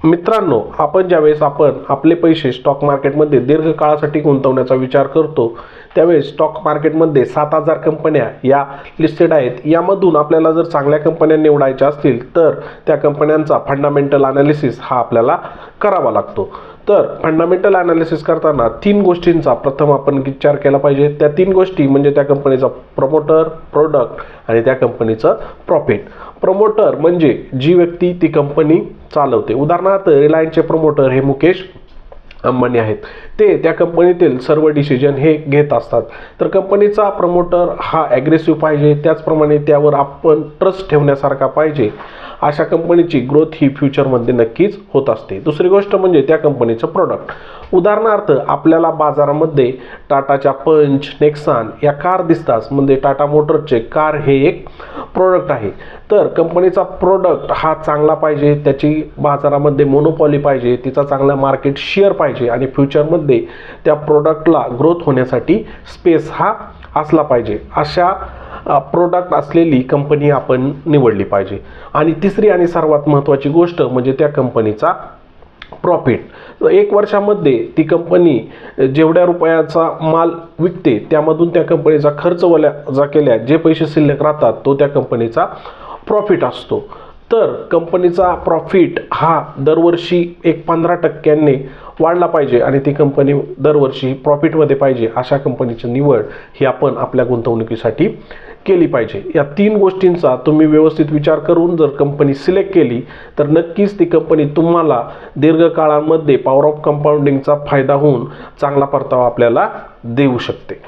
मित्रांनो, आपण ज्यावेळेस आपले पैसे स्टॉक मार्केटमध्ये दीर्घकाळासाठी गुंतवण्याचा विचार करतो, त्यावेळेस स्टॉक मार्केटमध्ये 7,000 कंपन्या या लिस्टेड आहेत. यामधून आपल्याला जर चांगल्या कंपन्या निवडायच्या असतील तर त्या कंपन्यांचा फंडामेंटल ॲनालिसिस हा आपल्याला करावा लागतो. तर फंडामेंटल ॲनालिसिस करताना 3 गोष्टींचा प्रथम आपण विचार केला पाहिजे. त्या 3 गोष्टी म्हणजे त्या कंपनीचा प्रमोटर, प्रोडक्ट आणि त्या कंपनीचं प्रॉफिट. प्रमोटर म्हणजे जी व्यक्ती ती कंपनी चालवते. उदाहरणार्थ रिलायन्सचे प्रमोटर हे मुकेश अंबानी आहेत. ते त्या कंपनीतील सर्व डिसिजन हे घेत असतात. तर कंपनीचा प्रमोटर हा ॲग्रेसिव्ह पाहिजे, त्याचप्रमाणे त्यावर आपण ट्रस्ट ठेवण्यासारखा पाहिजे. अशा कंपनीची ग्रोथ ही फ्युचरमध्ये नक्कीच होत असते. दुसरी गोष्ट म्हणजे त्या कंपनीचं प्रोडक्ट. उदाहरणार्थ आपल्याला बाजारामध्ये टाटाच्या पंच, नेक्सॉन या कार दिसतात, म्हणजे टाटा मोटरचे कार हे एक प्रोडक्ट आहे. तर कंपनीचा प्रोडक्ट हा चांगला पाहिजे, त्याची बाजारामध्ये मोनोपॉली पाहिजे, तिचा चांगला मार्केट शेअर पाहिजे आणि फ्युचरमध्ये त्या प्रोडक्टला ग्रोथ होण्यासाठी स्पेस हा असला पाहिजे. अशा प्रोडक्ट असलेली कंपनी आपण निवडली पाहिजे. आणि तिसरी आणि सर्वात महत्त्वाची गोष्ट म्हणजे त्या कंपनीचा प्रॉफिट. 1 वर्षामध्ये ती कंपनी जेवढ्या रुपयाचा माल विकते त्यामधून त्या कंपनीचा खर्च वजा केल्या जे पैसे शिल्लक राहतात तो त्या कंपनीचा प्रॉफिट असतो. तर कंपनीचा प्रॉफिट हा दरवर्षी 15% वाढला पाहिजे आणि ती कंपनी दरवर्षी प्रॉफिटमध्ये पाहिजे. अशा कंपनीची निवड ही आपण आपल्या गुंतवणुकीसाठी केली पाहिजे. या 3 गोष्टींचा तुम्ही व्यवस्थित विचार करून जर कंपनी सिलेक्ट केली तर नक्कीच ती कंपनी तुम्हाला दीर्घकाळामध्ये पॉवर ऑफ कंपाऊंडिंगचा फायदा होऊन चांगला परतावा आपल्याला देऊ शकते.